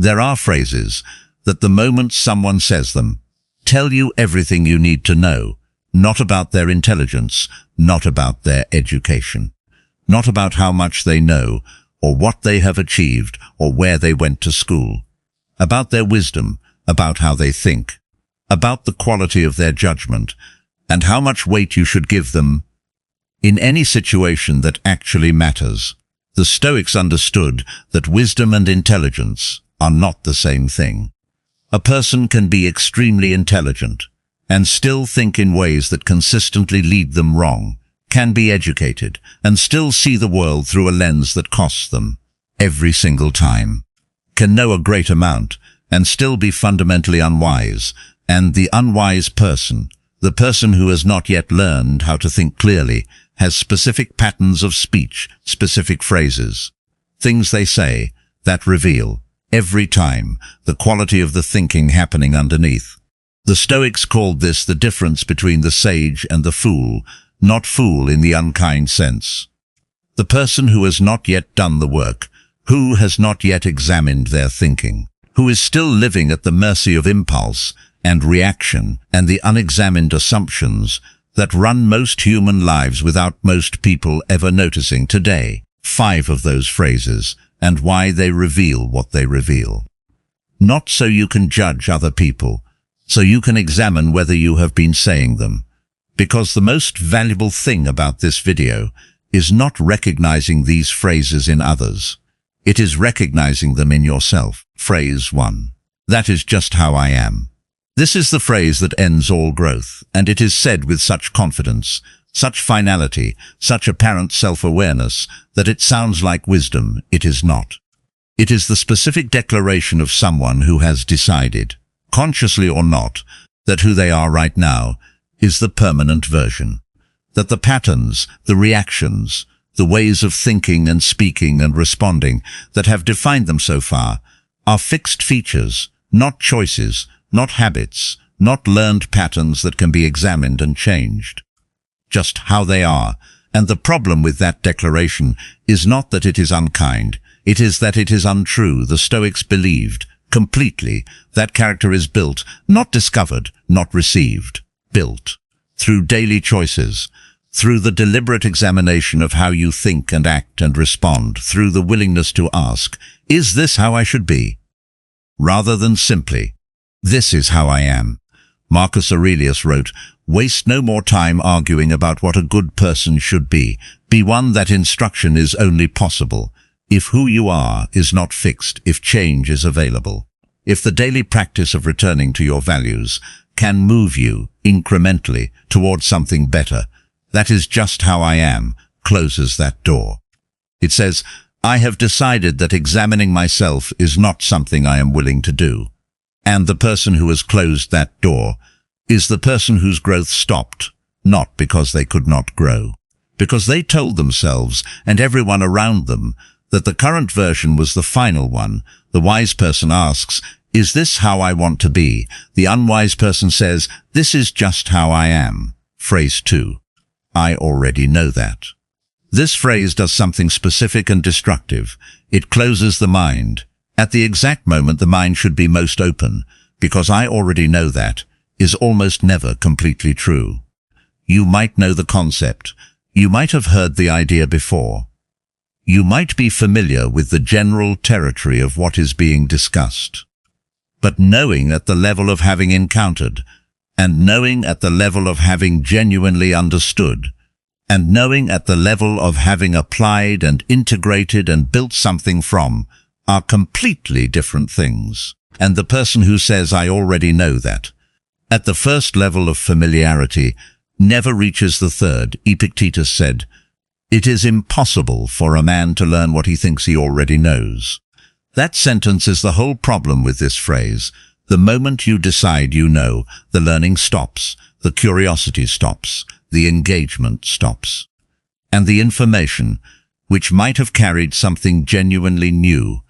There are phrases that the moment someone says them, tell you everything you need to know, not about their intelligence, not about their education, not about how much they know, or what they have achieved, or where they went to school, about their wisdom, about how they think, about the quality of their judgment, and how much weight you should give them in any situation that actually matters. The Stoics understood that wisdom and intelligence are not the same thing. A person can be extremely intelligent and still think in ways that consistently lead them wrong, can be educated and still see the world through a lens that costs them every single time, can know a great amount and still be fundamentally unwise, and the unwise person, the person who has not yet learned how to think clearly, has specific patterns of speech, specific phrases, things they say that reveal, every time, the quality of the thinking happening underneath. The Stoics called this the difference between the sage and the fool, not fool in the unkind sense. The person who has not yet done the work, who has not yet examined their thinking, who is still living at the mercy of impulse and reaction and the unexamined assumptions that run most human lives without most people ever noticing today. 5 of those phrases, and why they reveal what they reveal. Not so you can judge other people, so you can examine whether you have been saying them. Because the most valuable thing about this video is not recognizing these phrases in others. It is recognizing them in yourself. Phrase 1. That is just how I am. This is the phrase that ends all growth, and it is said with such confidence, such finality, such apparent self-awareness, that it sounds like wisdom. It is not. It is the specific declaration of someone who has decided, consciously or not, that who they are right now is the permanent version. That the patterns, the reactions, the ways of thinking and speaking and responding that have defined them so far are fixed features, not choices, not habits, not learned patterns that can be examined and changed. Just how they are. And the problem with that declaration is not that it is unkind, it is that it is untrue. The Stoics believed, completely, that character is built, not discovered, not received, built, through daily choices, through the deliberate examination of how you think and act and respond, through the willingness to ask, is this how I should be? Rather than simply, this is how I am. Marcus Aurelius wrote, waste no more time arguing about what a good person should be. Be one that instruction is only possible, if who you are is not fixed, if change is available. If the daily practice of returning to your values can move you incrementally towards something better, that is just how I am, closes that door. It says, I have decided that examining myself is not something I am willing to do. And the person who has closed that door is the person whose growth stopped, not because they could not grow, because they told themselves and everyone around them that the current version was the final one. The wise person asks, is this how I want to be? The unwise person says, this is just how I am. Phrase 2. I already know that. This phrase does something specific and destructive. It closes the mind. At the exact moment the mind should be most open, because I already know that is almost never completely true. You might know the concept. You might have heard the idea before. You might be familiar with the general territory of what is being discussed. But knowing at the level of having encountered, and knowing at the level of having genuinely understood, and knowing at the level of having applied and integrated and built something from, are completely different things. And the person who says, I already know that, at the first level of familiarity, never reaches the third. Epictetus said, it is impossible for a man to learn what he thinks he already knows. That sentence is the whole problem with this phrase. The moment you decide you know, the learning stops, the curiosity stops, the engagement stops. And the information, which might have carried something genuinely new,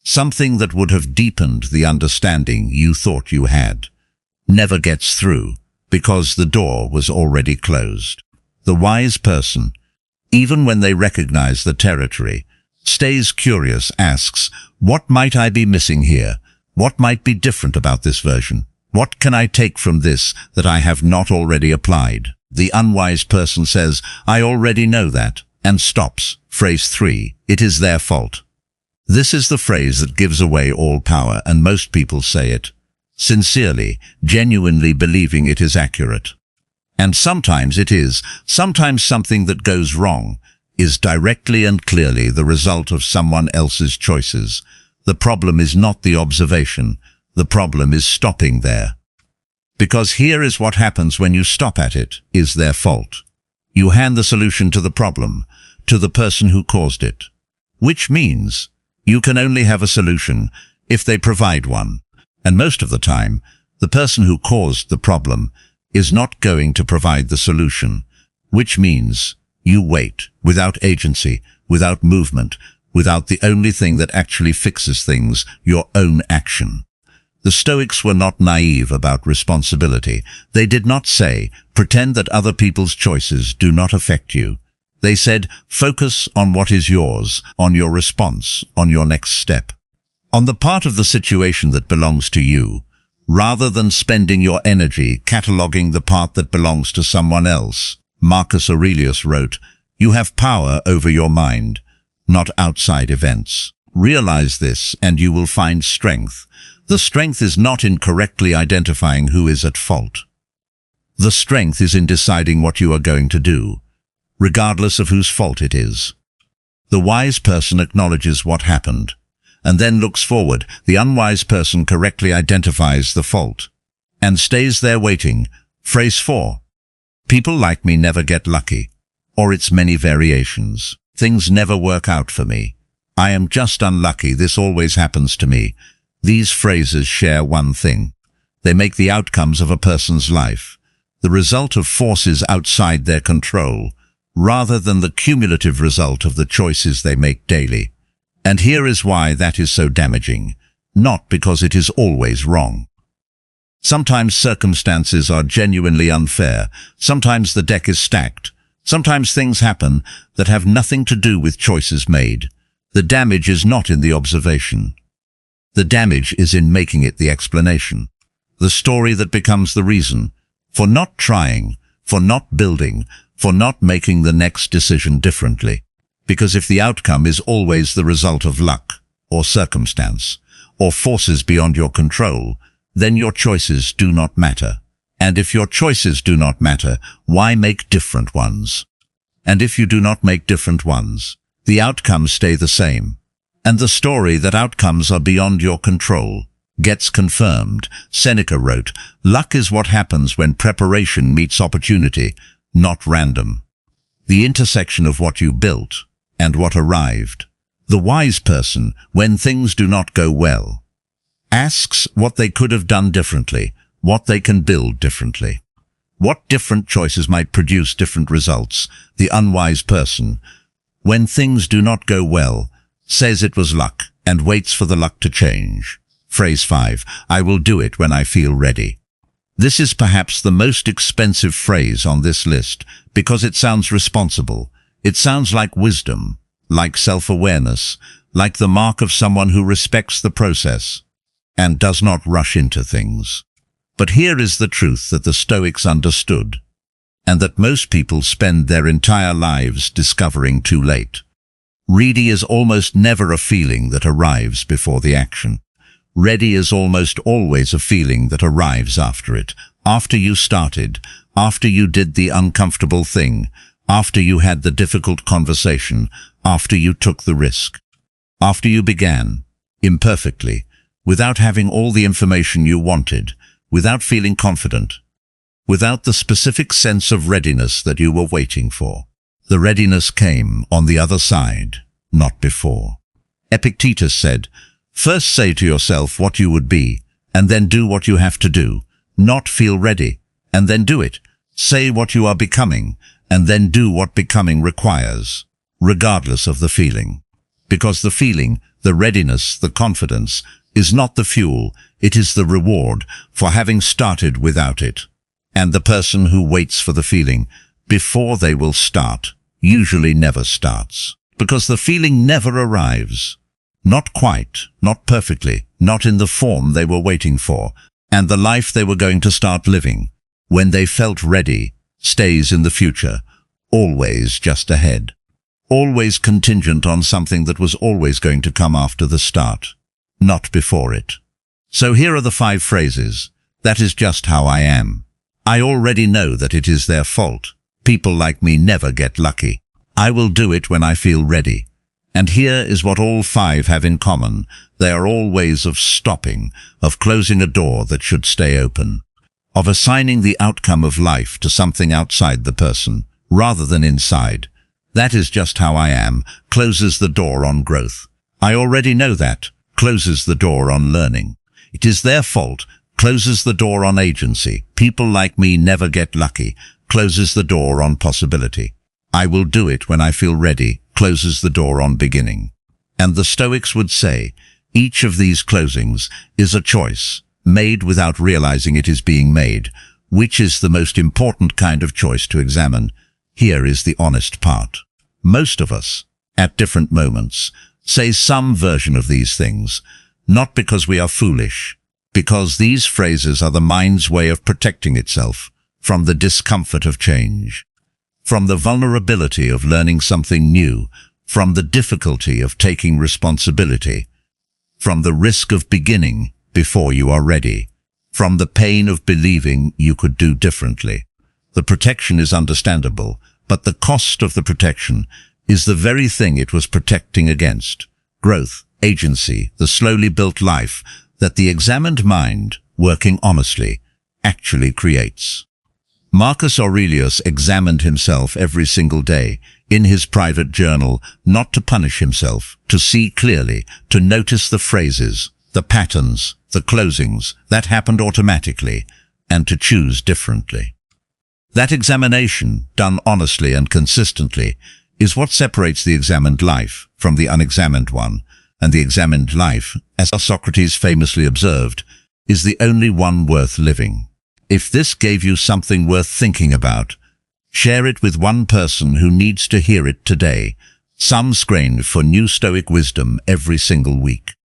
something that would have deepened the understanding you thought you had, never gets through, because the door was already closed. The wise person, even when they recognize the territory, Stays curious, asks, what might I be missing here? What might be different about this version? What can I take from this that I have not already applied? The unwise person says, I already know that, and stops. Phrase 3, it is their fault. This is the phrase that gives away all power, and most people say it, sincerely, genuinely believing it is accurate. And sometimes it is, sometimes something that goes wrong is directly and clearly the result of someone else's choices. The problem is not the observation, the problem is stopping there. Because here is what happens when you stop at it, is their fault. You hand the solution to the problem, to the person who caused it. Which means you can only have a solution if they provide one. And most of the time, the person who caused the problem is not going to provide the solution, which means you wait, without agency, without movement, without the only thing that actually fixes things, your own action. The Stoics were not naive about responsibility. They did not say, pretend that other people's choices do not affect you. They said, focus on what is yours, on your response, on your next step, on the part of the situation that belongs to you, rather than spending your energy cataloging the part that belongs to someone else. Marcus Aurelius wrote, you have power over your mind, not outside events. Realize this and you will find strength. The strength is not in correctly identifying who is at fault. The strength is in deciding what you are going to do, regardless of whose fault it is. The wise person acknowledges what happened, and then looks forward. The unwise person correctly identifies the fault, and stays there waiting. Phrase 4. People like me never get lucky, or its many variations. Things never work out for me. I am just unlucky. This always happens to me. These phrases share one thing. They make the outcomes of a person's life the result of forces outside their control, rather than the cumulative result of the choices they make daily. And here is why that is so damaging. Not because it is always wrong. Sometimes circumstances are genuinely unfair. Sometimes the deck is stacked. Sometimes things happen that have nothing to do with choices made. The damage is not in the observation. The damage is in making it the explanation. The story that becomes the reason for not trying, for not building, for not making the next decision differently. Because if the outcome is always the result of luck, or circumstance, or forces beyond your control, then your choices do not matter. And if your choices do not matter, why make different ones? And if you do not make different ones, the outcomes stay the same. And the story that outcomes are beyond your control gets confirmed. Seneca wrote, luck is what happens when preparation meets opportunity, not random. The intersection of what you built and what arrived. The wise person, when things do not go well, asks what they could have done differently, what they can build differently. What different choices might produce different results. The unwise person, when things do not go well, says it was luck and waits for the luck to change. Phrase 5, I will do it when I feel ready. This is perhaps the most expensive phrase on this list because it sounds responsible. It sounds like wisdom, like self-awareness, like the mark of someone who respects the process and does not rush into things. But here is the truth that the Stoics understood, and that most people spend their entire lives discovering too late. Ready is almost never a feeling that arrives before the action. Ready is almost always a feeling that arrives after it, after you started, after you did the uncomfortable thing, after you had the difficult conversation, after you took the risk, after you began, imperfectly, without having all the information you wanted, without feeling confident, without the specific sense of readiness that you were waiting for. The readiness came on the other side, not before. Epictetus said, first say to yourself what you would be, and then do what you have to do. Not feel ready, and then do it. Say what you are becoming, and then do what becoming requires, regardless of the feeling. Because the feeling, the readiness, the confidence, is not the fuel, it is the reward for having started without it. And the person who waits for the feeling before they will start usually never starts. because the feeling never arrives. Not quite, not perfectly, not in the form they were waiting for, and the life they were going to start living, when they felt ready, stays in the future, always just ahead. Always contingent on something that was always going to come after the start, not before it. So here are the 5 phrases. That is just how I am. I already know that it is their fault. People like me never get lucky. I will do it when I feel ready. And here is what all 5 have in common. They are all ways of stopping, of closing a door that should stay open, of assigning the outcome of life to something outside the person, rather than inside. That is just how I am, closes the door on growth. I already know that, closes the door on learning. It is their fault, closes the door on agency. People like me never get lucky, closes the door on possibility. I will do it when I feel ready, closes the door on beginning. And the Stoics would say, each of these closings is a choice, made without realizing it is being made. Which is the most important kind of choice to examine? Here is the honest part. Most of us, at different moments, say some version of these things, not because we are foolish, because these phrases are the mind's way of protecting itself from the discomfort of change, from the vulnerability of learning something new, from the difficulty of taking responsibility, from the risk of beginning before you are ready, from the pain of believing you could do differently. The protection is understandable, but the cost of the protection is the very thing it was protecting against: growth, agency, the slowly built life that the examined mind, working honestly, actually creates. Marcus Aurelius examined himself every single day in his private journal, not to punish himself, to see clearly, to notice the phrases, the patterns, the closings that happened automatically, and to choose differently. That examination, done honestly and consistently, is what separates the examined life from the unexamined one, and the examined life, as Socrates famously observed, is the only one worth living. If this gave you something worth thinking about, share it with one person who needs to hear it today. Some screen for new Stoic wisdom every single week.